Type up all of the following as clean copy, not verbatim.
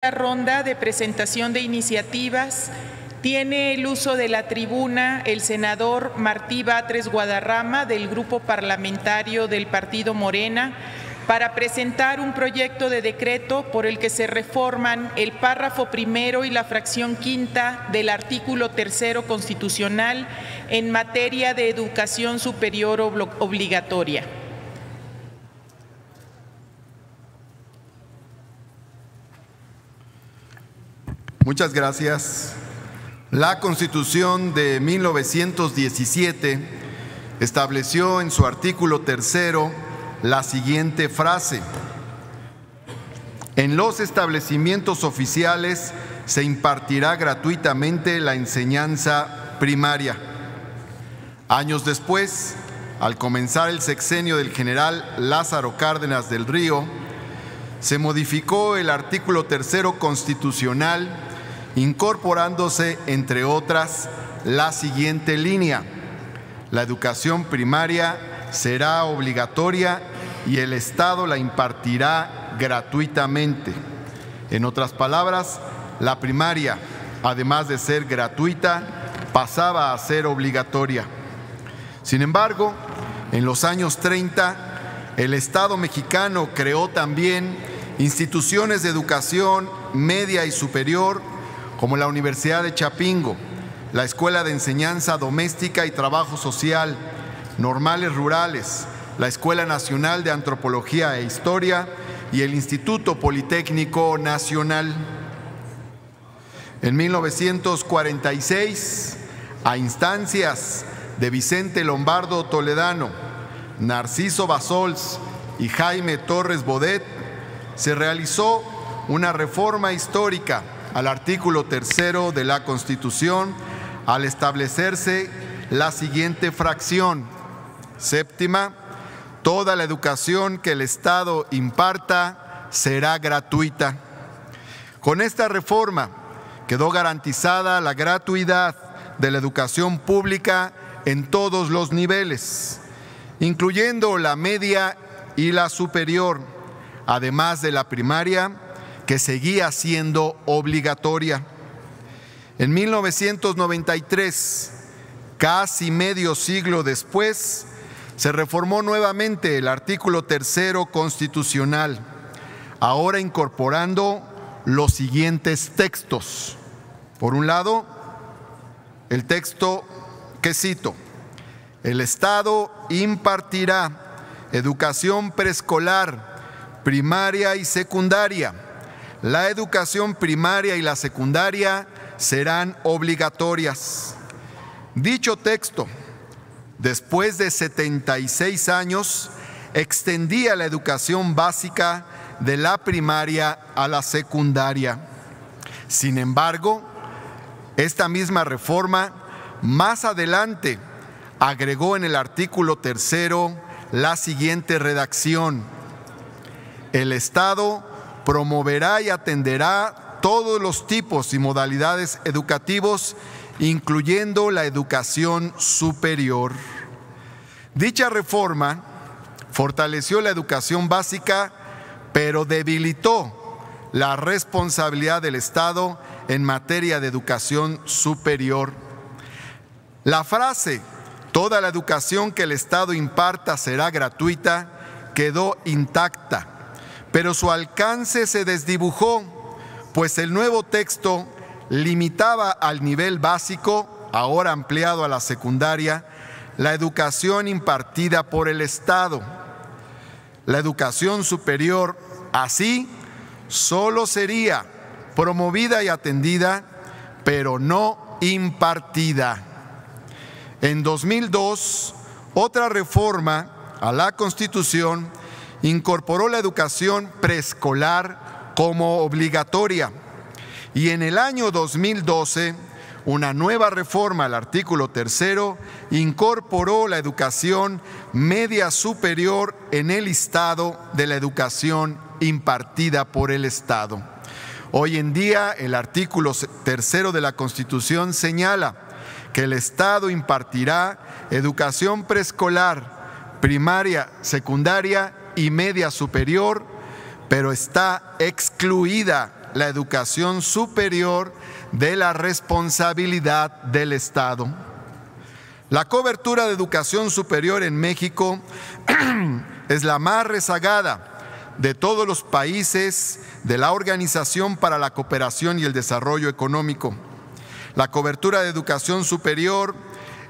Ronda de presentación de iniciativas. Tiene el uso de la tribuna el senador Martí Batres Guadarrama, del Grupo Parlamentario del Partido Morena, para presentar un proyecto de decreto por el que se reforman el párrafo primero y la fracción quinta del artículo 3º constitucional en materia de educación superior obligatoria. Muchas gracias. La Constitución de 1917 estableció en su artículo 3º la siguiente frase: en los establecimientos oficiales se impartirá gratuitamente la enseñanza primaria. Años después, al comenzar el sexenio del general Lázaro Cárdenas del Río, se modificó el artículo 3º constitucional, incorporándose, entre otras, la siguiente línea: la educación primaria será obligatoria y el Estado la impartirá gratuitamente. En otras palabras, la primaria, además de ser gratuita, pasaba a ser obligatoria. Sin embargo, en los años 30, el Estado mexicano creó también instituciones de educación media y superior, como la Universidad de Chapingo, la Escuela de Enseñanza Doméstica y Trabajo Social, Normales Rurales, la Escuela Nacional de Antropología e Historia y el Instituto Politécnico Nacional. En 1946, a instancias de Vicente Lombardo Toledano, Narciso Basols y Jaime Torres Bodet, se realizó una reforma histórica al artículo 3º de la Constitución al establecerse la siguiente fracción: séptima, toda la educación que el Estado imparta será gratuita. Con esta reforma quedó garantizada la gratuidad de la educación pública en todos los niveles, incluyendo la media y la superior, además de la primaria, que seguía siendo obligatoria. En 1993, casi medio siglo después, se reformó nuevamente el artículo 3º constitucional, ahora incorporando los siguientes textos. Por un lado, el texto que cito: el Estado impartirá educación preescolar, primaria y secundaria. La educación primaria y la secundaria serán obligatorias. Dicho texto, después de 76 años, extendía la educación básica de la primaria a la secundaria. Sin embargo, esta misma reforma más adelante agregó en el artículo 3º la siguiente redacción: el Estado promoverá y atenderá todos los tipos y modalidades educativos, incluyendo la educación superior. Dicha reforma fortaleció la educación básica, pero debilitó la responsabilidad del Estado en materia de educación superior. La frase "toda la educación que el Estado imparta será gratuita" quedó intacta, pero su alcance se desdibujó, pues el nuevo texto limitaba al nivel básico, ahora ampliado a la secundaria, la educación impartida por el Estado. La educación superior, así, solo sería promovida y atendida, pero no impartida. En 2002, otra reforma a la Constitución incorporó la educación preescolar como obligatoria, y en el año 2012, una nueva reforma al artículo 3º incorporó la educación media superior en el listado de la educación impartida por el Estado. Hoy en día, el artículo 3º de la Constitución señala que el Estado impartirá educación preescolar, primaria, secundaria y media superior, pero está excluida la educación superior de la responsabilidad del Estado. La cobertura de educación superior en México es la más rezagada de todos los países de la Organización para la Cooperación y el Desarrollo Económico. La cobertura de educación superior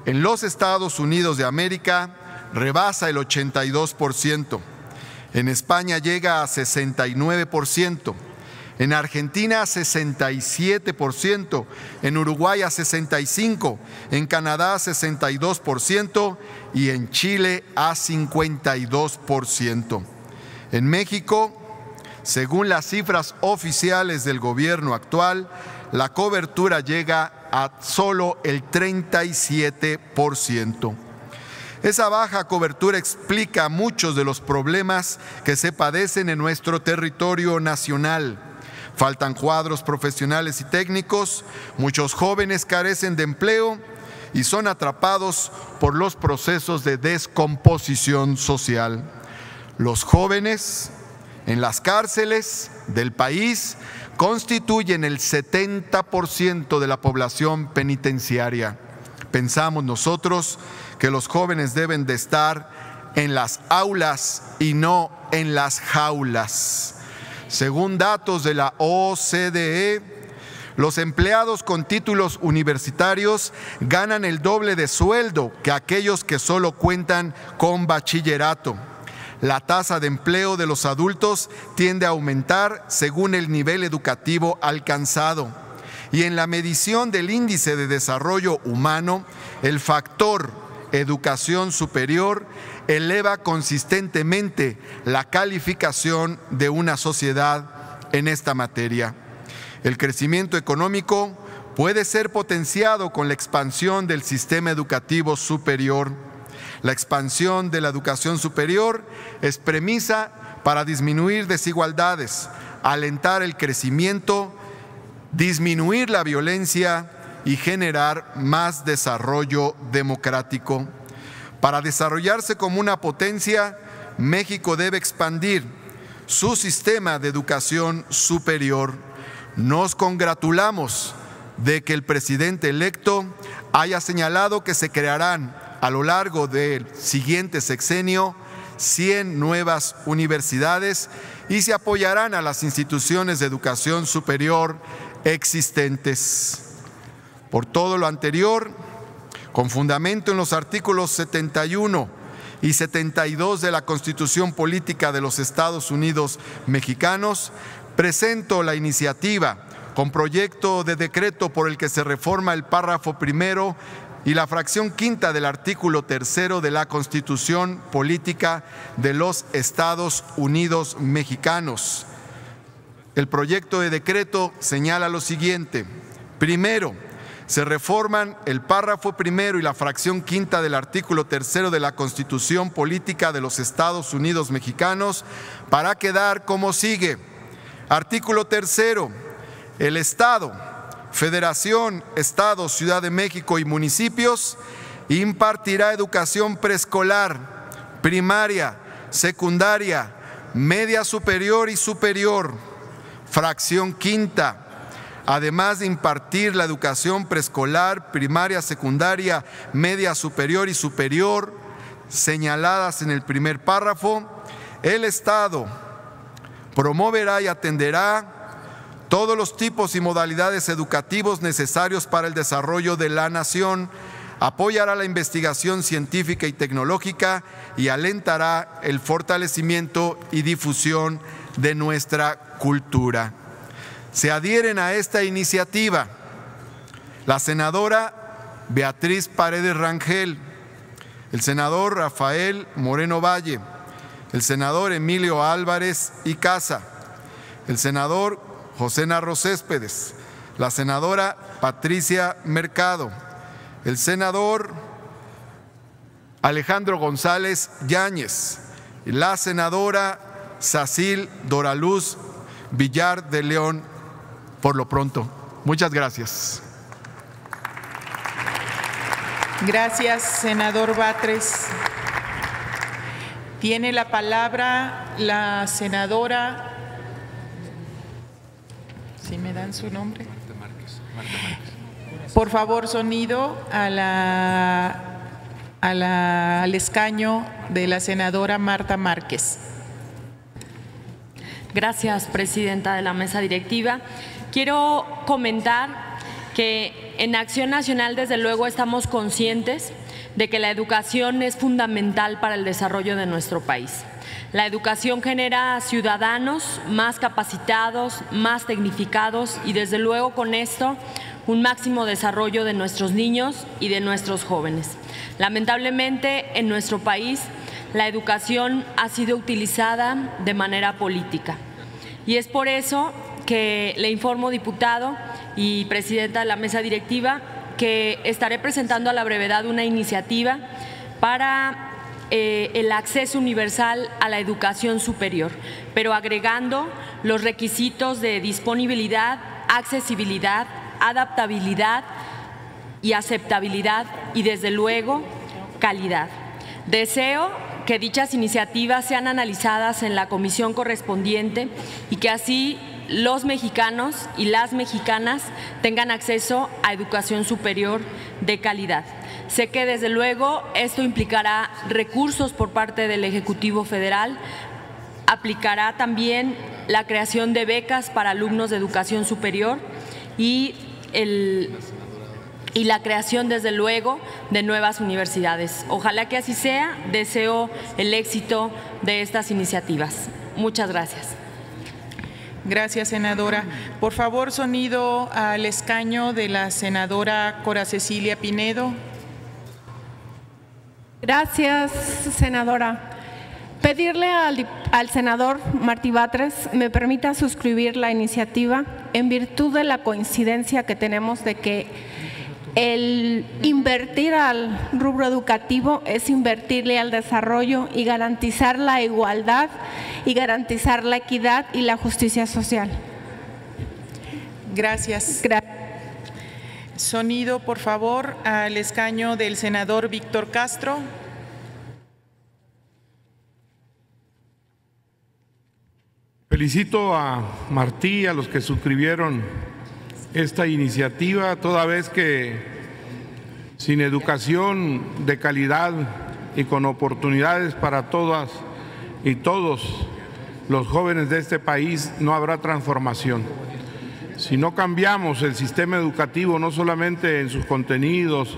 en los Estados Unidos de América rebasa el 82%. En España llega a 69%. En Argentina a 67%, en Uruguay a 65%, en Canadá a 62% y en Chile a 52%. En México, según las cifras oficiales del gobierno actual, la cobertura llega a solo el 37%. Esa baja cobertura explica muchos de los problemas que se padecen en nuestro territorio nacional. Faltan cuadros profesionales y técnicos, muchos jóvenes carecen de empleo y son atrapados por los procesos de descomposición social. Los jóvenes en las cárceles del país constituyen el 70% de la población penitenciaria. Pensamos nosotros que los jóvenes deben de estar en las aulas y no en las jaulas. Según datos de la OCDE, los empleados con títulos universitarios ganan el doble de sueldo que aquellos que solo cuentan con bachillerato. La tasa de empleo de los adultos tiende a aumentar según el nivel educativo alcanzado. Y en la medición del índice de desarrollo humano, el factor educación superior eleva consistentemente la calificación de una sociedad en esta materia. El crecimiento económico puede ser potenciado con la expansión del sistema educativo superior. La expansión de la educación superior es premisa para disminuir desigualdades, alentar el crecimiento, disminuir la violencia y generar más desarrollo democrático. Para desarrollarse como una potencia, México debe expandir su sistema de educación superior. Nos congratulamos de que el presidente electo haya señalado que se crearán a lo largo del siguiente sexenio 100 nuevas universidades y se apoyarán a las instituciones de educación superior existentes. Por todo lo anterior, con fundamento en los artículos 71 y 72 de la Constitución Política de los Estados Unidos Mexicanos, presento la iniciativa con proyecto de decreto por el que se reforma el párrafo primero y la fracción quinta del artículo 3 de la Constitución Política de los Estados Unidos Mexicanos. El proyecto de decreto señala lo siguiente. Primero, se reforman el párrafo primero y la fracción quinta del artículo 3 de la Constitución Política de los Estados Unidos Mexicanos para quedar como sigue. Artículo 3. El Estado, Federación, Estado, Ciudad de México y municipios impartirá educación preescolar, primaria, secundaria, media superior y superior. Fracción quinta. Además de impartir la educación preescolar, primaria, secundaria, media superior y superior, señaladas en el primer párrafo, el Estado promoverá y atenderá todos los tipos y modalidades educativos necesarios para el desarrollo de la nación, apoyará la investigación científica y tecnológica y alentará el fortalecimiento y difusión de nuestra cultura. Se adhieren a esta iniciativa la senadora Beatriz Paredes Rangel, el senador Rafael Moreno Valle, el senador Emilio Álvarez y Casa, el senador José Narro Céspedes, la senadora Patricia Mercado, el senador Alejandro González Yáñez y la senadora Sacil Doraluz Villar de León. Por lo pronto, muchas gracias. Gracias, senador Batres. Tiene la palabra la senadora ¿Perdón, su nombre? Marta Márquez. Por favor, sonido al escaño de la senadora Marta Márquez. Gracias, presidenta de la mesa directiva. Quiero comentar que en Acción Nacional, desde luego, estamos conscientes de que la educación es fundamental para el desarrollo de nuestro país. La educación genera ciudadanos más capacitados, más tecnificados y, desde luego, con esto, un máximo desarrollo de nuestros niños y de nuestros jóvenes. Lamentablemente, en nuestro país, la educación ha sido utilizada de manera política. Y es por eso que le informo, diputado y presidenta de la mesa directiva, que estaré presentando a la brevedad una iniciativa para el acceso universal a la educación superior, pero agregando los requisitos de disponibilidad, accesibilidad, adaptabilidad y aceptabilidad y, desde luego, calidad. Deseo que dichas iniciativas sean analizadas en la comisión correspondiente y que así los mexicanos y las mexicanas tengan acceso a educación superior de calidad. Sé que, desde luego, esto implicará recursos por parte del Ejecutivo Federal, aplicará también la creación de becas para alumnos de educación superior y la creación, desde luego, de nuevas universidades. Ojalá que así sea. Deseo el éxito de estas iniciativas. Muchas gracias. Gracias, senadora. Por favor, sonido al escaño de la senadora Cora Cecilia Pinedo. Gracias, senadora. Pedirle al senador Martí Batres me permita suscribir la iniciativa en virtud de la coincidencia que tenemos de que el invertir al rubro educativo es invertirle al desarrollo y garantizar la igualdad y garantizar la equidad y la justicia social. Gracias. Sonido, por favor, al escaño del senador Víctor Castro. Felicito a Martí y a los que suscribieron esta iniciativa, toda vez que sin educación de calidad y con oportunidades para todas y todos los jóvenes de este país no habrá transformación. Si no cambiamos el sistema educativo, no solamente en sus contenidos,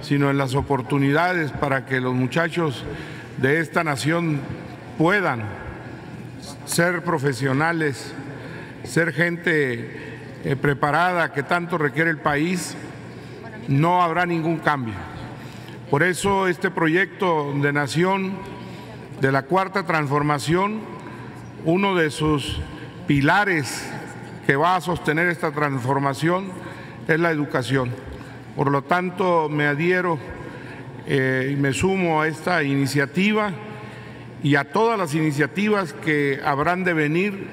sino en las oportunidades para que los muchachos de esta nación puedan ser profesionales, ser gente preparada que tanto requiere el país, no habrá ningún cambio. Por eso este proyecto de nación de la Cuarta Transformación, uno de sus pilares que va a sostener esta transformación es la educación. Por lo tanto, me adhiero y me sumo a esta iniciativa y a todas las iniciativas que habrán de venir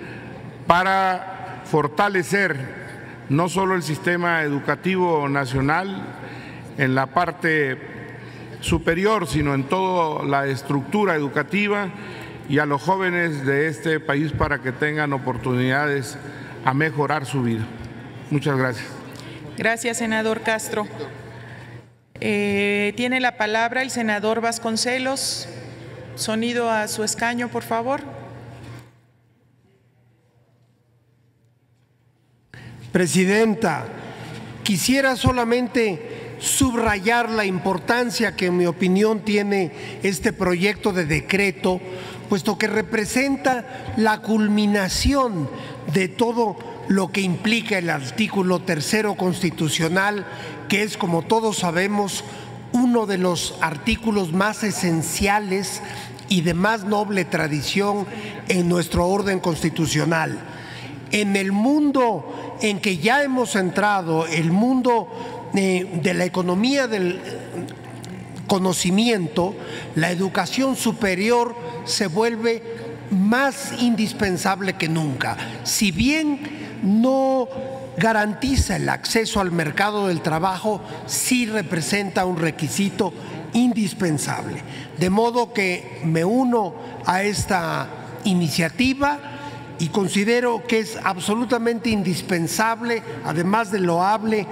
para fortalecer no solo el sistema educativo nacional en la parte superior, sino en toda la estructura educativa y a los jóvenes de este país para que tengan oportunidades a mejorar su vida. Muchas gracias. Gracias, senador Castro. Tiene la palabra el senador Vasconcelos. Sonido a su escaño, por favor. Presidenta, quisiera solamente subrayar la importancia que, en mi opinión, tiene este proyecto de decreto, puesto que representa la culminación de todo lo que implica el artículo 3º constitucional, que es, como todos sabemos, uno de los artículos más esenciales y de más noble tradición en nuestro orden constitucional. En el mundo en que ya hemos entrado, el mundo de la economía del conocimiento, la educación superior se vuelve más indispensable que nunca. Si bien no garantiza el acceso al mercado del trabajo, sí representa un requisito indispensable. De modo que me uno a esta iniciativa y considero que es absolutamente indispensable, además de loable,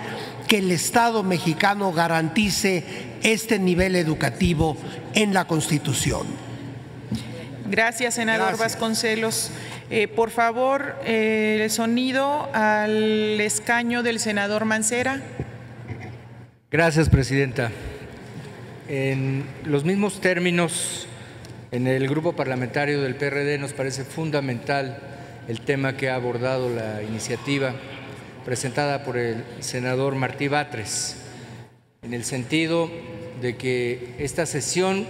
que el Estado mexicano garantice este nivel educativo en la Constitución. Gracias, senador Vasconcelos. Por favor, el sonido al escaño del senador Mancera. Gracias, presidenta. En los mismos términos, en el grupo parlamentario del PRD nos parece fundamental el tema que ha abordado la iniciativa presentada por el senador Martí Batres, en el sentido de que esta sesión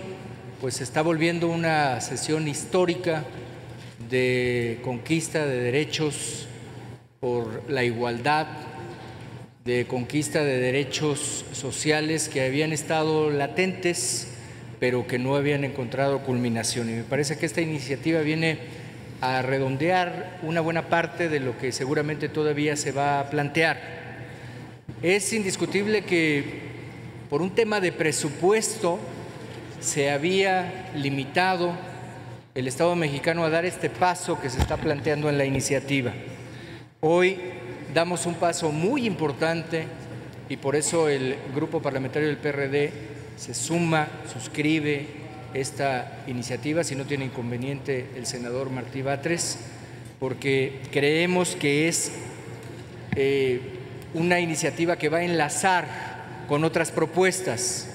pues se está volviendo una sesión histórica de conquista de derechos por la igualdad, de conquista de derechos sociales que habían estado latentes, pero que no habían encontrado culminación. Y me parece que esta iniciativa viene a redondear una buena parte de lo que seguramente todavía se va a plantear. Es indiscutible que por un tema de presupuesto se había limitado el Estado mexicano a dar este paso que se está planteando en la iniciativa. Hoy damos un paso muy importante y por eso el grupo parlamentario del PRD se suma, suscribe esta iniciativa, si no tiene inconveniente el senador Martí Batres, porque creemos que es una iniciativa que va a enlazar con otras propuestas,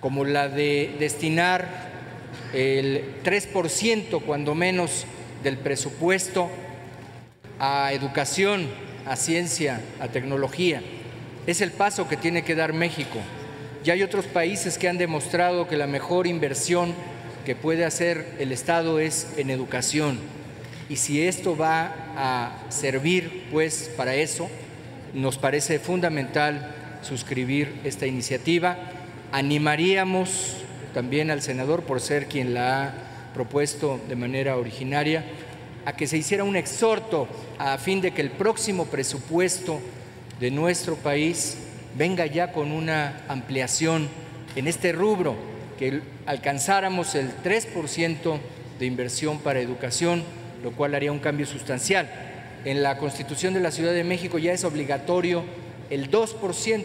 como la de destinar el 3% cuando menos del presupuesto a educación, a ciencia, a tecnología. Es el paso que tiene que dar México. Ya hay otros países que han demostrado que la mejor inversión que puede hacer el Estado es en educación. Y si esto va a servir pues para eso, nos parece fundamental suscribir esta iniciativa. Animaríamos también al senador, por ser quien la ha propuesto de manera originaria, a que se hiciera un exhorto a fin de que el próximo presupuesto de nuestro país venga ya con una ampliación en este rubro, que alcanzáramos el 3% de inversión para educación, lo cual haría un cambio sustancial. En la Constitución de la Ciudad de México ya es obligatorio el 2%,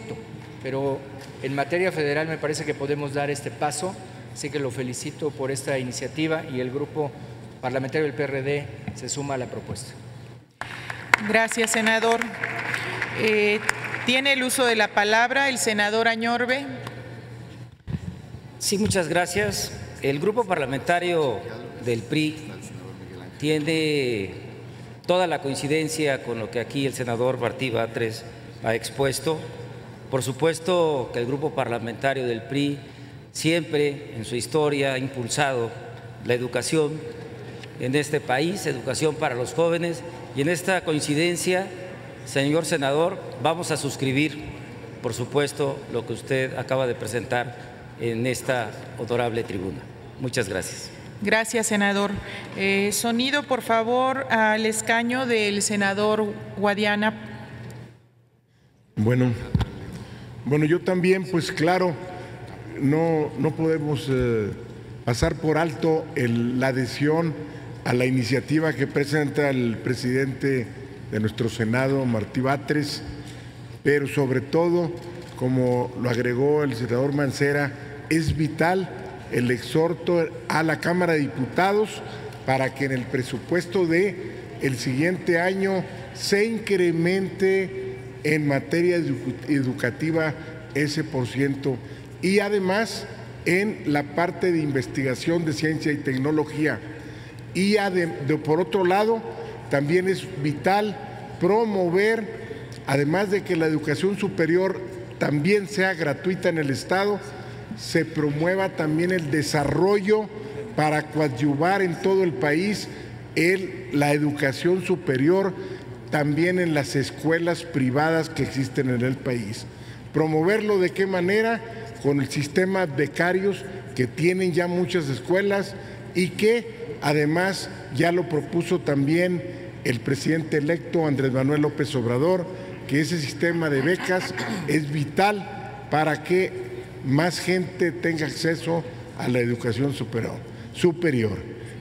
pero en materia federal me parece que podemos dar este paso, así que lo felicito por esta iniciativa y el grupo parlamentario del PRD se suma a la propuesta. Gracias, senador. Tiene el uso de la palabra el senador Añorbe. Sí, muchas gracias. El grupo parlamentario del PRI tiene toda la coincidencia con lo que aquí el senador Martí Batres ha expuesto. Por supuesto que el grupo parlamentario del PRI siempre en su historia ha impulsado la educación en este país, educación para los jóvenes, y en esta coincidencia, señor senador, vamos a suscribir, por supuesto, lo que usted acaba de presentar en esta honorable tribuna. Muchas gracias. Gracias, senador. Sonido, por favor, al escaño del senador Guadiana. Bueno, yo también, pues claro, no podemos pasar por alto la adhesión a la iniciativa que presenta el presidente de nuestro Senado, Martí Batres, pero sobre todo, como lo agregó el senador Mancera, es vital el exhorto a la Cámara de Diputados para que en el presupuesto del siguiente año se incremente en materia educativa ese %, y además en la parte de investigación de ciencia y tecnología. Y por otro lado, también es vital promover, además de que la educación superior también sea gratuita en el Estado, se promueva también el desarrollo para coadyuvar en todo el país la educación superior, también en las escuelas privadas que existen en el país. ¿Promoverlo de qué manera? Con el sistema becarios que tienen ya muchas escuelas y que además ya lo propuso también el presidente electo Andrés Manuel López Obrador, que ese sistema de becas es vital para que más gente tenga acceso a la educación superior.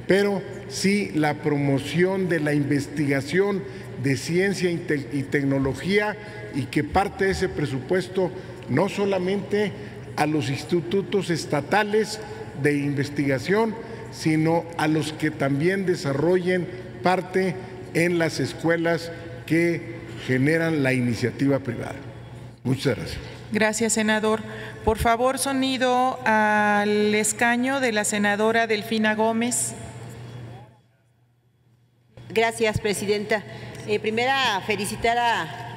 pero sí la promoción de la investigación de ciencia y tecnología, y que parte de ese presupuesto no solamente a los institutos estatales de investigación, sino a los que también desarrollen parte en las escuelas que generan la iniciativa privada. Muchas gracias. Gracias, senador. Por favor, sonido al escaño de la senadora Delfina Gómez. Gracias, presidenta. Primera, felicitar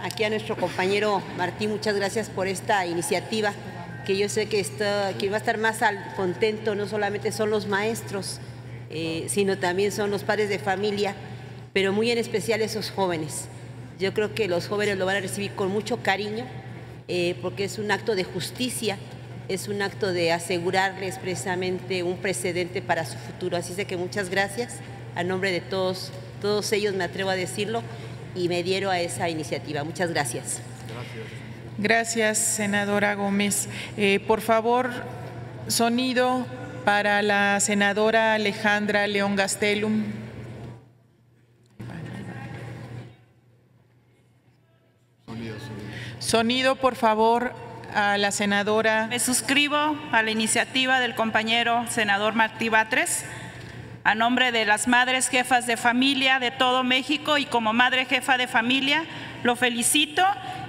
aquí a nuestro compañero Martí. Muchas gracias por esta iniciativa, que yo sé que va a estar más contento, no solamente son los maestros, sino también son los padres de familia, pero muy en especial esos jóvenes. Yo creo que los jóvenes lo van a recibir con mucho cariño, porque es un acto de justicia, es un acto de asegurarles precisamente un precedente para su futuro. Así es que muchas gracias, a nombre de todos ellos me atrevo a decirlo, y me adhiero a esa iniciativa. Muchas gracias. Gracias, senadora Gómez. Por favor, sonido para la senadora Alejandra León Gastelum. Sonido, por favor, a la senadora. Me suscribo a la iniciativa del compañero senador Martí Batres, a nombre de las madres jefas de familia de todo México, y como madre jefa de familia lo felicito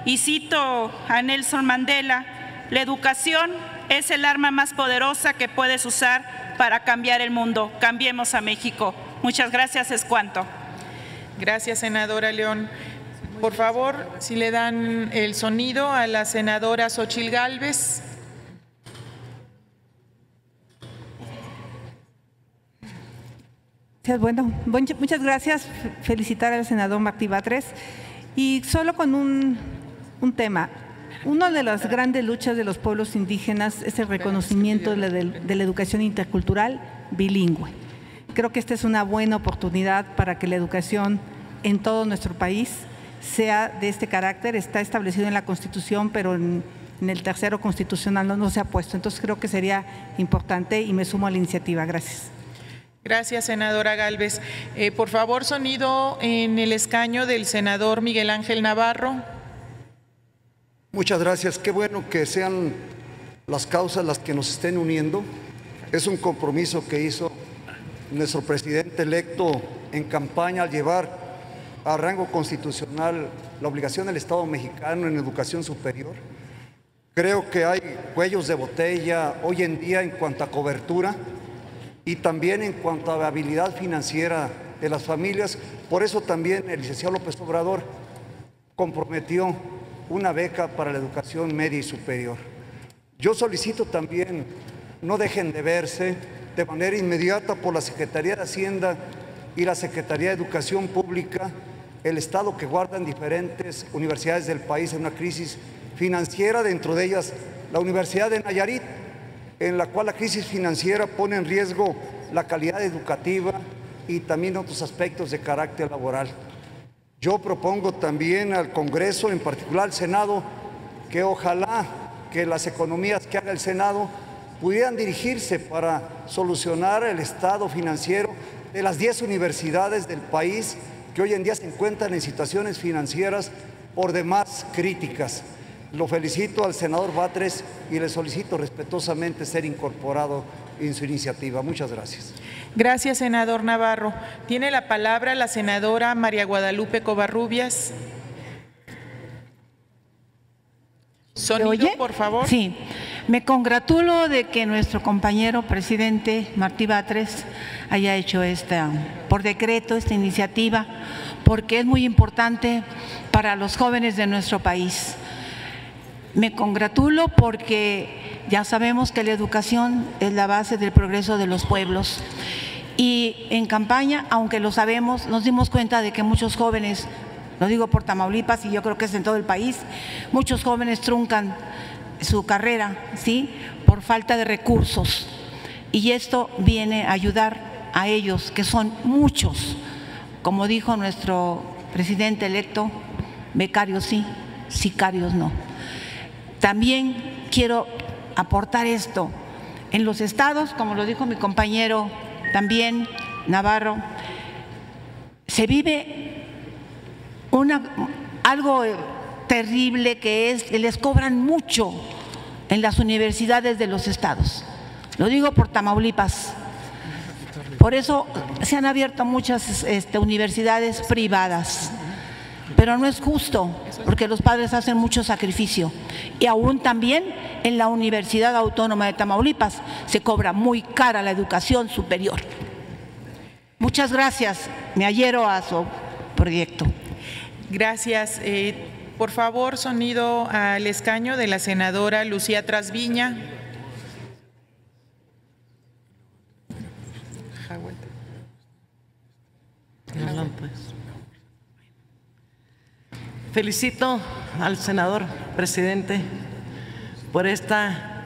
y cito a Nelson Mandela: la educación es el arma más poderosa que puedes usar para cambiar el mundo. Cambiemos a México. Muchas gracias, es cuanto. Gracias, senadora León. Por favor, si le dan el sonido a la senadora Xóchitl Gálvez. Bueno, muchas gracias. Felicitar al senador Martí Batres. Y solo con un tema. Una de las grandes luchas de los pueblos indígenas es el reconocimiento de la educación intercultural bilingüe. Creo que esta es una buena oportunidad para que la educación en todo nuestro país sea de este carácter. Está establecido en la Constitución, pero en el tercero constitucional no se ha puesto. Entonces creo que sería importante y me sumo a la iniciativa. Gracias. Gracias, senadora Gálvez. Por favor, sonido en el escaño del senador Miguel Ángel Navarro. Muchas gracias. Qué bueno que sean las causas las que nos estén uniendo. Es un compromiso que hizo nuestro presidente electo en campaña al llevar a rango constitucional la obligación del Estado mexicano en educación superior. Creo que hay cuellos de botella hoy en día en cuanto a cobertura y también en cuanto a la habilidad financiera de las familias. Por eso también el licenciado López Obrador comprometió una beca para la educación media y superior. Yo solicito también, no dejen de verse de manera inmediata por la Secretaría de Hacienda y la Secretaría de Educación Pública el estado que guardan diferentes universidades del país en una crisis financiera, dentro de ellas la Universidad de Nayarit, en la cual la crisis financiera pone en riesgo la calidad educativa y también otros aspectos de carácter laboral. Yo propongo también al Congreso, en particular al Senado, que ojalá que las economías que haga el Senado pudieran dirigirse para solucionar el estado financiero de las 10 universidades del país que hoy en día se encuentran en situaciones financieras por demás críticas. Lo felicito al senador Batres y le solicito respetuosamente ser incorporado en su iniciativa. Muchas gracias. Gracias, senador Navarro. Tiene la palabra la senadora María Guadalupe Covarrubias. Sonido, por favor. Sí. Me congratulo de que nuestro compañero presidente Martí Batres haya hecho por decreto esta iniciativa, porque es muy importante para los jóvenes de nuestro país. Me congratulo porque ya sabemos que la educación es la base del progreso de los pueblos. Y en campaña, aunque lo sabemos, nos dimos cuenta de que muchos jóvenes, lo digo por Tamaulipas y yo creo que es en todo el país, muchos jóvenes truncan su carrera, ¿sí?, por falta de recursos. Y esto viene a ayudar a ellos, que son muchos. Como dijo nuestro presidente electo, becarios sí, sicarios no. También quiero aportar esto. En los estados, como lo dijo mi compañero también, Navarro, se vive algo terrible, que es que les cobran mucho en las universidades de los estados. Lo digo por Tamaulipas. Por eso se han abierto muchas universidades privadas. Pero no es justo, porque los padres hacen mucho sacrificio. Y aún también en la Universidad Autónoma de Tamaulipas se cobra muy cara la educación superior. Muchas gracias. Me adhiero a su proyecto. Gracias. Por favor, sonido al escaño de la senadora Lucía Trasviña. Felicito al senador presidente por esta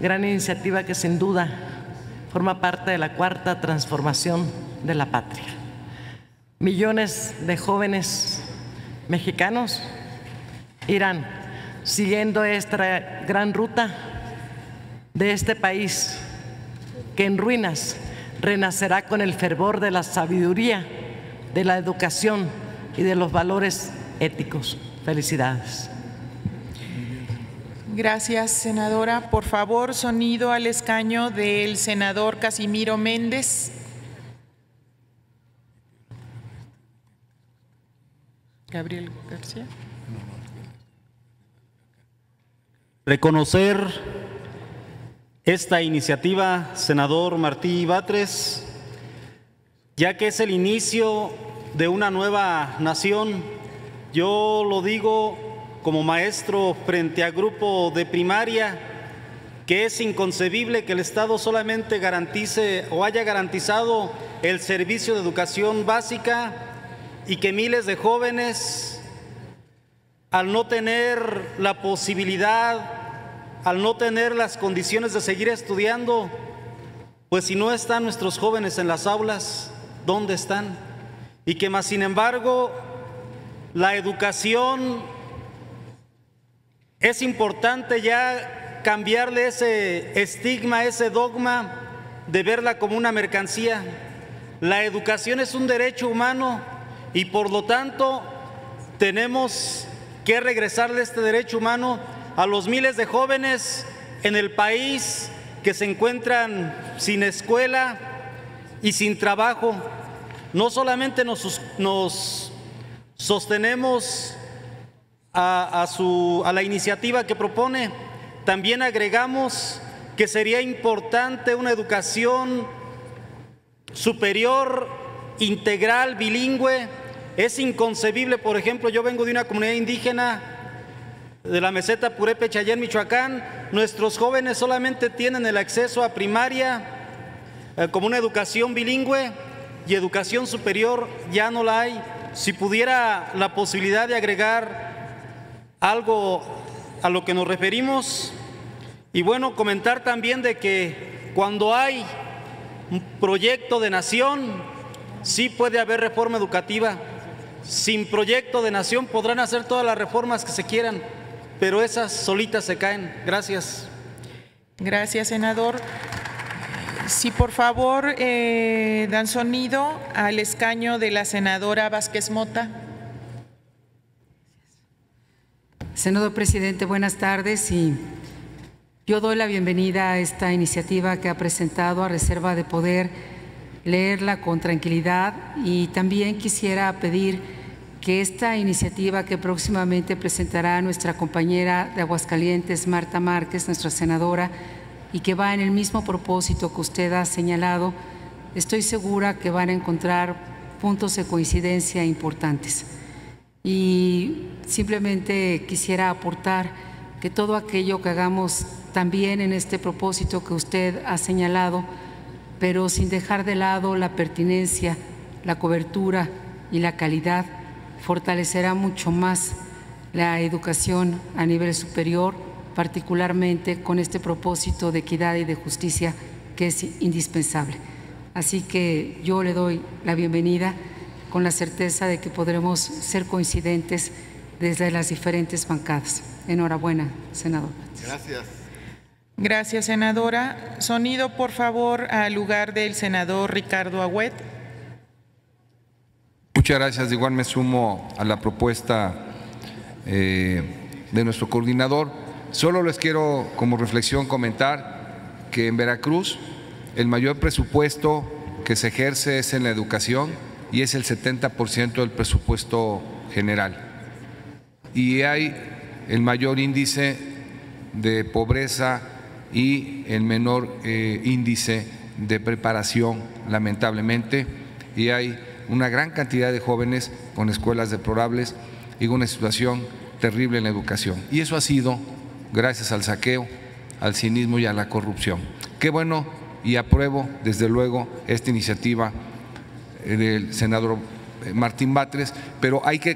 gran iniciativa que sin duda forma parte de la cuarta transformación de la patria. Millones de jóvenes mexicanos irán siguiendo esta gran ruta de este país que en ruinas renacerá con el fervor de la sabiduría, de la educación y de los valores éticos. Felicidades. Gracias, senadora. Por favor, sonido al escaño del senador Casimiro Méndez. Gabriel García. Reconocer esta iniciativa, senador Martí Batres, ya que es el inicio de una nueva nación. Yo lo digo como maestro frente a grupo de primaria, que es inconcebible que el Estado solamente garantice o haya garantizado el servicio de educación básica y que miles de jóvenes, al no tener la posibilidad, al no tener las condiciones de seguir estudiando, pues si no están nuestros jóvenes en las aulas, ¿dónde están? Y que más sin embargo la educación es importante ya cambiarle ese estigma, ese dogma de verla como una mercancía. La educación es un derecho humano y por lo tanto tenemos que regresarle este derecho humano a los miles de jóvenes en el país que se encuentran sin escuela y sin trabajo. No solamente nos sostenemos a la iniciativa que propone, también agregamos que sería importante una educación superior, integral, bilingüe. Es inconcebible, por ejemplo, yo vengo de una comunidad indígena de la meseta Purépecha, Chayén, Michoacán. Nuestros jóvenes solamente tienen el acceso a primaria como una educación bilingüe y educación superior ya no la hay. Si pudiera la posibilidad de agregar algo a lo que nos referimos. Y bueno, comentar también de que cuando hay un proyecto de nación, sí puede haber reforma educativa. Sin proyecto de nación podrán hacer todas las reformas que se quieran, pero esas solitas se caen. Gracias. Gracias, senador. Sí, por favor, dan sonido al escaño de la senadora Vázquez Mota. Senador presidente, buenas tardes. Y yo doy la bienvenida a esta iniciativa que ha presentado, a reserva de poder leerla con tranquilidad, y también quisiera pedir que esta iniciativa que próximamente presentará nuestra compañera de Aguascalientes, Marta Márquez, nuestra senadora, y que va en el mismo propósito que usted ha señalado, estoy segura que van a encontrar puntos de coincidencia importantes. Y simplemente quisiera aportar que todo aquello que hagamos también en este propósito que usted ha señalado, pero sin dejar de lado la pertinencia, la cobertura y la calidad, fortalecerá mucho más la educación a nivel superior, particularmente con este propósito de equidad y de justicia que es indispensable. Así que yo le doy la bienvenida con la certeza de que podremos ser coincidentes desde las diferentes bancadas. Enhorabuena, senador. Gracias. Gracias, senadora. Sonido, por favor, al lugar del senador Ricardo Agüed. Muchas gracias. Igual me sumo a la propuesta de nuestro coordinador. Solo les quiero como reflexión comentar que en Veracruz el mayor presupuesto que se ejerce es en la educación y es el 70% del presupuesto general. Y hay el mayor índice de pobreza y el menor índice de preparación, lamentablemente, y hay una gran cantidad de jóvenes con escuelas deplorables y una situación terrible en la educación. Y eso ha sido gracias al saqueo, al cinismo y a la corrupción. Qué bueno, y apruebo desde luego esta iniciativa del senador Martín Batres, pero hay que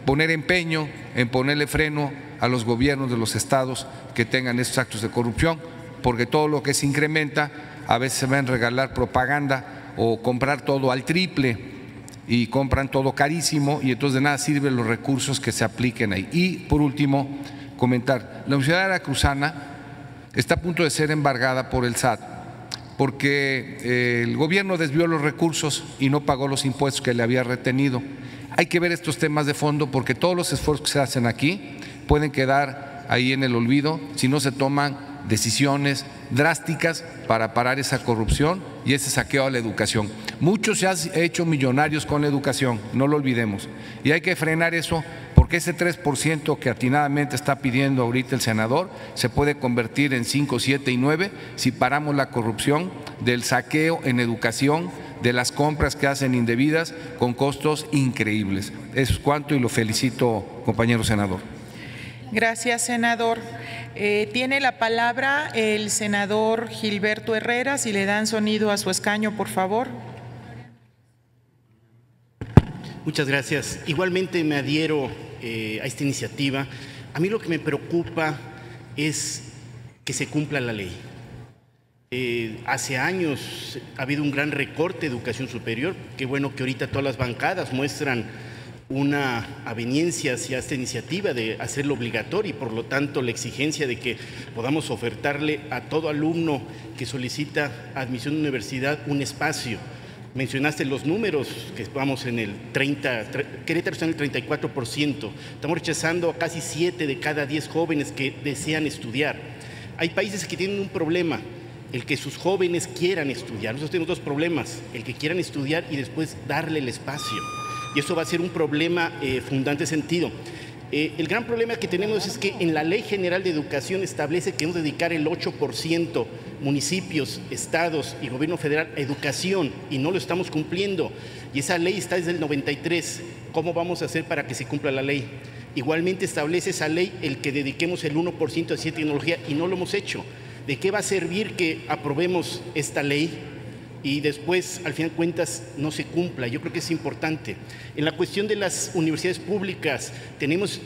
poner empeño en ponerle freno a los gobiernos de los estados que tengan estos actos de corrupción, porque todo lo que se incrementa a veces se va a regalar propaganda o comprar todo al triple y compran todo carísimo y entonces de nada sirven los recursos que se apliquen ahí. Y por último, comentar, la Universidad Veracruzana está a punto de ser embargada por el SAT porque el gobierno desvió los recursos y no pagó los impuestos que le había retenido. Hay que ver estos temas de fondo porque todos los esfuerzos que se hacen aquí pueden quedar ahí en el olvido si no se toman decisiones drásticas para parar esa corrupción y ese saqueo a la educación. Muchos se han hecho millonarios con la educación, no lo olvidemos, y hay que frenar eso porque ese 3% que atinadamente está pidiendo ahorita el senador se puede convertir en 5, 7 y 9 si paramos la corrupción del saqueo en educación, de las compras que hacen indebidas con costos increíbles. Eso es cuanto y lo felicito, compañero senador. Gracias, senador. Tiene la palabra el senador Gilberto Herrera. Si le dan sonido a su escaño, por favor. Muchas gracias. Igualmente me adhiero a esta iniciativa. A mí lo que me preocupa es que se cumpla la ley. Hace años ha habido un gran recorte de educación superior. Qué bueno que ahorita todas las bancadas muestran una aveniencia hacia esta iniciativa de hacerlo obligatorio y por lo tanto la exigencia de que podamos ofertarle a todo alumno que solicita admisión a la universidad un espacio. Mencionaste los números, que vamos en el 30, Querétaro está en el 34%, estamos rechazando a casi 7 de cada 10 jóvenes que desean estudiar. Hay países que tienen un problema, el que sus jóvenes quieran estudiar. Nosotros tenemos dos problemas, el que quieran estudiar y después darle el espacio. Y eso va a ser un problema fundante sentido. El gran problema que tenemos es que en la Ley General de Educación establece que debemos dedicar el 8% municipios, estados y gobierno federal a educación y no lo estamos cumpliendo. Y esa ley está desde el 93. ¿Cómo vamos a hacer para que se cumpla la ley? Igualmente establece esa ley el que dediquemos el 1% a ciencia y tecnología y no lo hemos hecho. ¿De qué va a servir que aprobemos esta ley y después, al final de cuentas, no se cumpla? Yo creo que es importante. En la cuestión de las universidades públicas, tenemos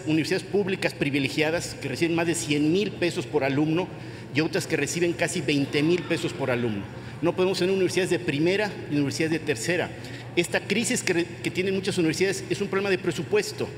universidades públicas privilegiadas que reciben más de 100,000 pesos por alumno y otras que reciben casi 20,000 pesos por alumno. No podemos tener universidades de primera y universidades de tercera. Esta crisis que tienen muchas universidades es un problema de presupuesto.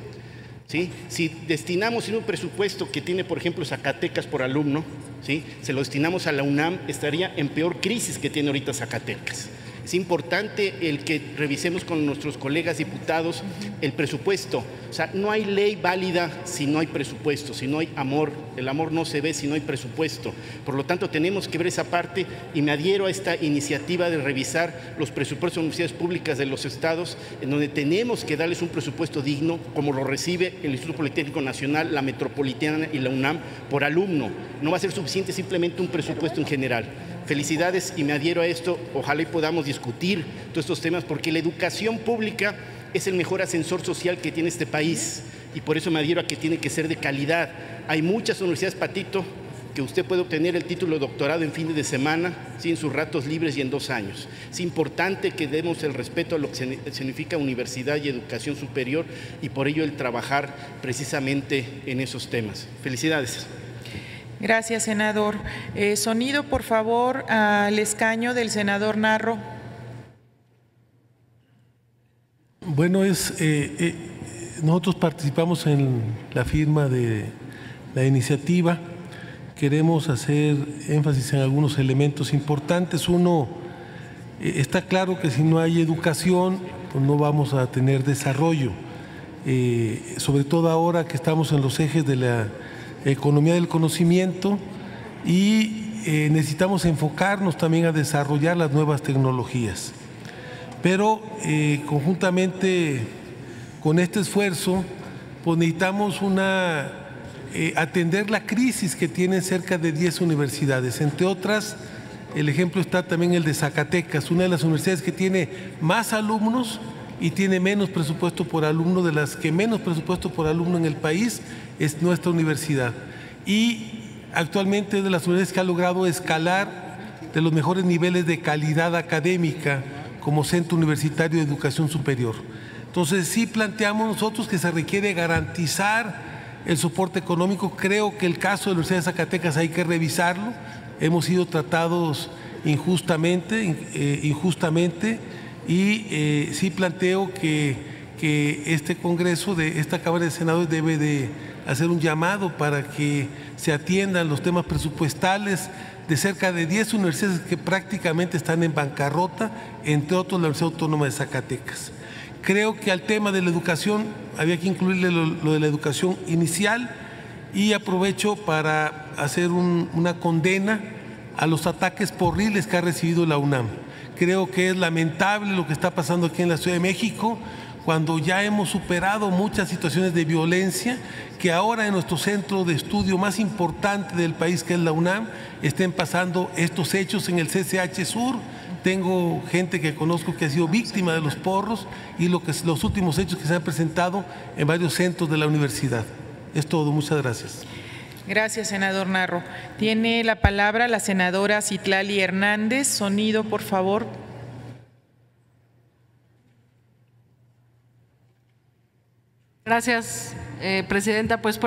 ¿Sí? Si destinamos un presupuesto que tiene, por ejemplo, Zacatecas por alumno, ¿sí?, se lo destinamos a la UNAM, estaría en peor crisis que tiene ahorita Zacatecas. Es importante el que revisemos con nuestros colegas diputados el presupuesto. O sea, no hay ley válida si no hay presupuesto, si no hay amor. El amor no se ve si no hay presupuesto. Por lo tanto, tenemos que ver esa parte y me adhiero a esta iniciativa de revisar los presupuestos de universidades públicas de los estados, en donde tenemos que darles un presupuesto digno, como lo recibe el Instituto Politécnico Nacional, la Metropolitana y la UNAM por alumno. No va a ser suficiente simplemente un presupuesto en general. Felicidades y me adhiero a esto. Ojalá y podamos discutir todos estos temas porque la educación pública es el mejor ascensor social que tiene este país y por eso me adhiero a que tiene que ser de calidad. Hay muchas universidades, Patito, que usted puede obtener el título de doctorado en fines de semana, ¿sí?, en sus ratos libres y en 2 años. Es importante que demos el respeto a lo que significa universidad y educación superior y por ello el trabajar precisamente en esos temas. Felicidades. Gracias, senador. Sonido, por favor, al escaño del senador Narro. Bueno, nosotros participamos en la firma de la iniciativa queremos hacer énfasis en algunos elementos importantes. Uno, está claro que si no hay educación, pues no vamos a tener desarrollo, sobre todo ahora que estamos en los ejes de la economía del conocimiento y necesitamos enfocarnos también a desarrollar las nuevas tecnologías. Pero conjuntamente con este esfuerzo, pues necesitamos atender la crisis que tienen cerca de 10 universidades. Entre otras, el ejemplo está también el de Zacatecas, una de las universidades que tiene más alumnos y tiene menos presupuesto por alumno. De las que menos presupuesto por alumno en el país es nuestra universidad. Y actualmente es de las universidades que ha logrado escalar de los mejores niveles de calidad académica como centro universitario de educación superior. Entonces sí planteamos nosotros que se requiere garantizar el soporte económico. Creo que el caso de la Universidad de Zacatecas hay que revisarlo. Hemos sido tratados injustamente y sí planteo que este Congreso, de esta Cámara de Senadores, debe de hacer un llamado para que se atiendan los temas presupuestales de cerca de 10 universidades que prácticamente están en bancarrota, entre otros la Universidad Autónoma de Zacatecas. Creo que al tema de la educación había que incluirle lo de la educación inicial, y aprovecho para hacer una condena a los ataques horribles que ha recibido la UNAM. Creo que es lamentable lo que está pasando aquí en la Ciudad de México, cuando ya hemos superado muchas situaciones de violencia, que ahora en nuestro centro de estudio más importante del país, que es la UNAM, estén pasando estos hechos en el CCH Sur. Tengo gente que conozco que ha sido víctima de los porros y los últimos hechos que se han presentado en varios centros de la universidad. Es todo, muchas gracias. Gracias, senador Narro. Tiene la palabra la senadora Citlali Hernández. Sonido, por favor. Gracias, presidenta. Pues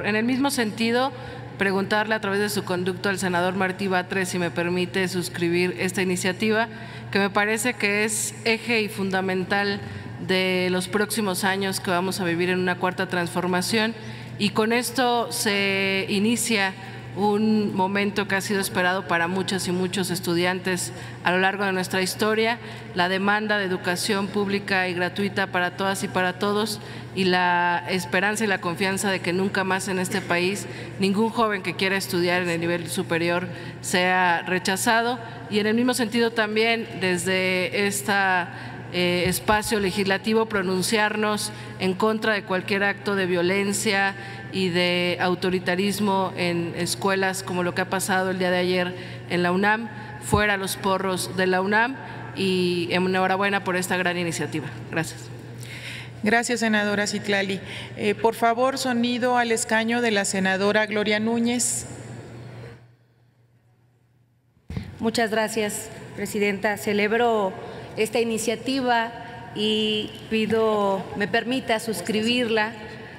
en el mismo sentido, preguntarle a través de su conducto al senador Martí Batres si me permite suscribir esta iniciativa, que me parece que es eje y fundamental de los próximos años que vamos a vivir en una cuarta transformación, y con esto se inicia un momento que ha sido esperado para muchas y muchos estudiantes a lo largo de nuestra historia, la demanda de educación pública y gratuita para todas y para todos, y la esperanza y la confianza de que nunca más en este país ningún joven que quiera estudiar en el nivel superior sea rechazado. Y en el mismo sentido también, desde espacio legislativo, pronunciarnos en contra de cualquier acto de violencia y de autoritarismo en escuelas, como lo que ha pasado el día de ayer en la UNAM. Fuera los porros de la UNAM, y enhorabuena por esta gran iniciativa. Gracias. Gracias, senadora Citlali. Por favor, sonido al escaño de la senadora Gloria Núñez. Muchas gracias, presidenta. Celebro esta iniciativa y me permita suscribirla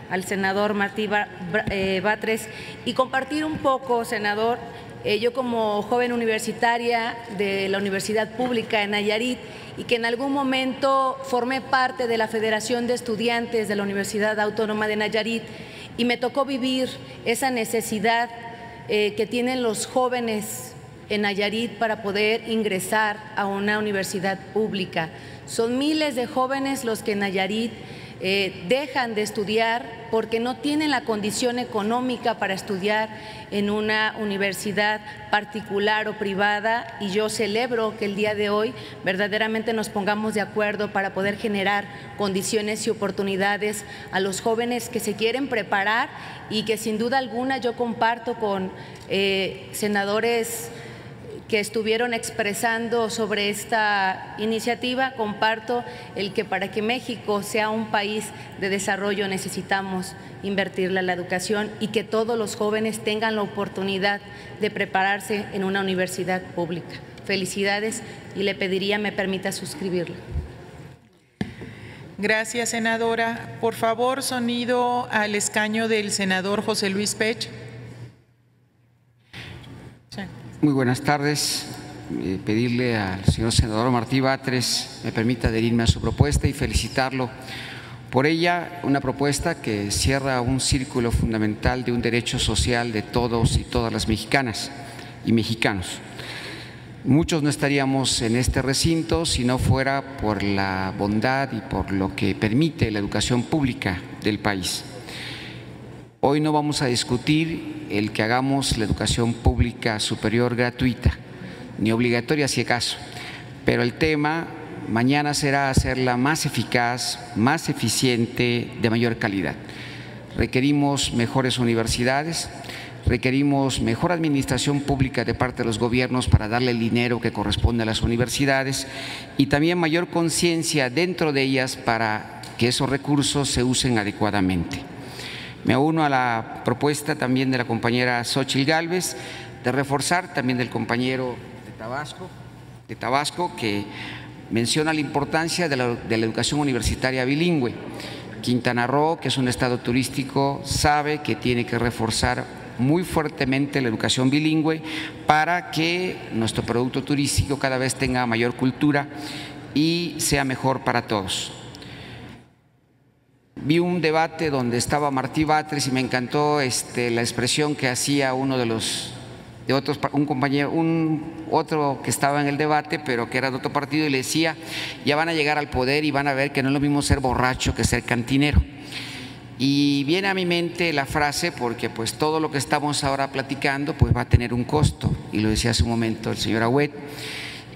al senador Martí Batres y compartir un poco, senador. Yo como joven universitaria de la Universidad Pública en Nayarit, y que en algún momento formé parte de la Federación de Estudiantes de la Universidad Autónoma de Nayarit, y me tocó vivir esa necesidad que tienen los jóvenes en Nayarit para poder ingresar a una universidad pública. Son miles de jóvenes los que en Nayarit dejan de estudiar porque no tienen la condición económica para estudiar en una universidad particular o privada, y yo celebro que el día de hoy verdaderamente nos pongamos de acuerdo para poder generar condiciones y oportunidades a los jóvenes que se quieren preparar, y que sin duda alguna yo comparto con senadores que estuvieron expresando sobre esta iniciativa. Comparto el que para que México sea un país de desarrollo necesitamos invertirle a la educación, y que todos los jóvenes tengan la oportunidad de prepararse en una universidad pública. Felicidades, y le pediría me permita suscribirla. Gracias, senadora. Por favor, sonido al escaño del senador José Luis Pech. Muy buenas tardes. Pedirle al señor senador Martí Batres me permita adherirme a su propuesta y felicitarlo Por ella, una propuesta que cierra un círculo fundamental de un derecho social de todos y todas las mexicanas y mexicanos. Muchos no estaríamos en este recinto si no fuera por la bondad y por lo que permite la educación pública del país. Hoy no vamos a discutir el que hagamos la educación pública superior gratuita, ni obligatoria si acaso, pero el tema mañana será hacerla más eficaz, más eficiente, de mayor calidad. Requerimos mejores universidades, requerimos mejor administración pública de parte de los gobiernos para darle el dinero que corresponde a las universidades y también mayor conciencia dentro de ellas para que esos recursos se usen adecuadamente. Me uno a la propuesta también de la compañera Xóchitl Gálvez de reforzar, también del compañero de Tabasco, que menciona la importancia de la educación universitaria bilingüe. Quintana Roo, que es un estado turístico, sabe que tiene que reforzar muy fuertemente la educación bilingüe para que nuestro producto turístico cada vez tenga mayor cultura y sea mejor para todos. Vi un debate donde estaba Martí Batres y me encantó la expresión que hacía uno de otros, un compañero, otro que estaba en el debate, pero que era de otro partido, y le decía: ya van a llegar al poder y van a ver que no es lo mismo ser borracho que ser cantinero. Y viene a mi mente la frase porque pues todo lo que estamos ahora platicando pues va a tener un costo, y lo decía hace un momento el señor Agüed,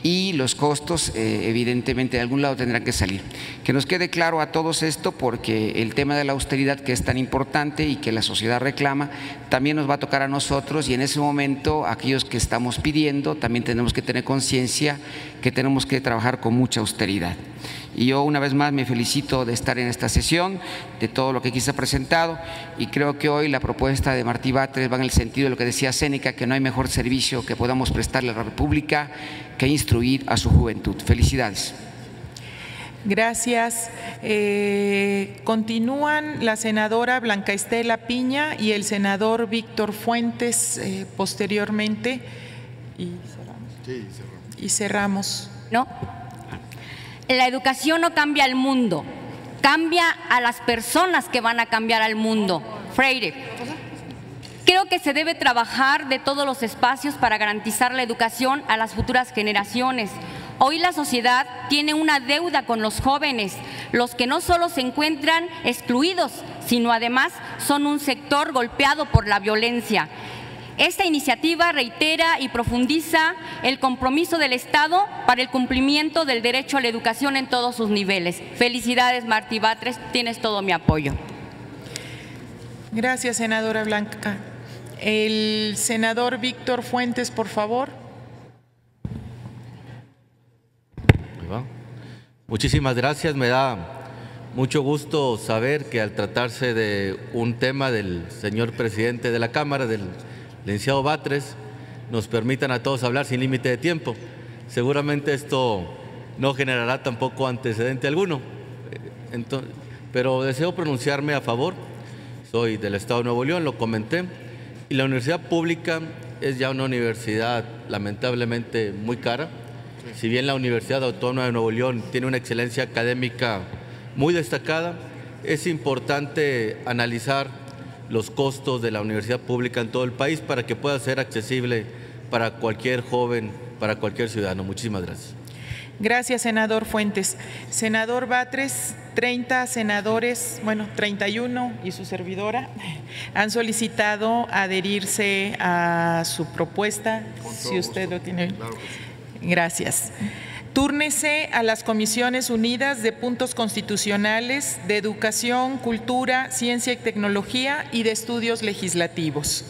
y los costos evidentemente de algún lado tendrán que salir. Que nos quede claro a todos esto, porque el tema de la austeridad, que es tan importante y que la sociedad reclama, también nos va a tocar a nosotros, y en ese momento aquellos que estamos pidiendo también tenemos que tener conciencia que tenemos que trabajar con mucha austeridad. Y yo una vez más me felicito de estar en esta sesión, de todo lo que aquí se ha presentado, y creo que hoy la propuesta de Martí Batres va en el sentido de lo que decía Séneca, que no hay mejor servicio que podamos prestarle a la República que instruir a su juventud. Felicidades. Gracias. Continúan la senadora Blanca Estela Piña y el senador Víctor Fuentes posteriormente. Y cerramos. ¿No? La educación no cambia al mundo, cambia a las personas que van a cambiar al mundo. Freire. Creo que se debe trabajar de todos los espacios para garantizar la educación a las futuras generaciones. Hoy la sociedad tiene una deuda con los jóvenes, los que no solo se encuentran excluidos, sino además son un sector golpeado por la violencia. Esta iniciativa reitera y profundiza el compromiso del Estado para el cumplimiento del derecho a la educación en todos sus niveles. Felicidades, Martí Batres, tienes todo mi apoyo. Gracias, senadora Blanca. El senador Víctor Fuentes, por favor. Muchísimas gracias. Me da mucho gusto saber que al tratarse de un tema del señor presidente de la Cámara, del licenciado Batres, nos permitan a todos hablar sin límite de tiempo. Seguramente esto no generará tampoco antecedente alguno, pero deseo pronunciarme a favor. Soy del Estado de Nuevo León, lo comenté, y la universidad pública es ya una universidad lamentablemente muy cara. Si bien la Universidad Autónoma de Nuevo León tiene una excelencia académica muy destacada, es importante analizar los costos de la universidad pública en todo el país para que pueda ser accesible para cualquier joven, para cualquier ciudadano. Muchísimas gracias. Gracias, senador Fuentes. Senador Batres, 30 senadores, 31 y su servidora han solicitado adherirse a su propuesta. Si usted lo tiene. Gracias. Túrnese a las Comisiones Unidas de Puntos Constitucionales, de Educación, Cultura, Ciencia y Tecnología y de Estudios Legislativos.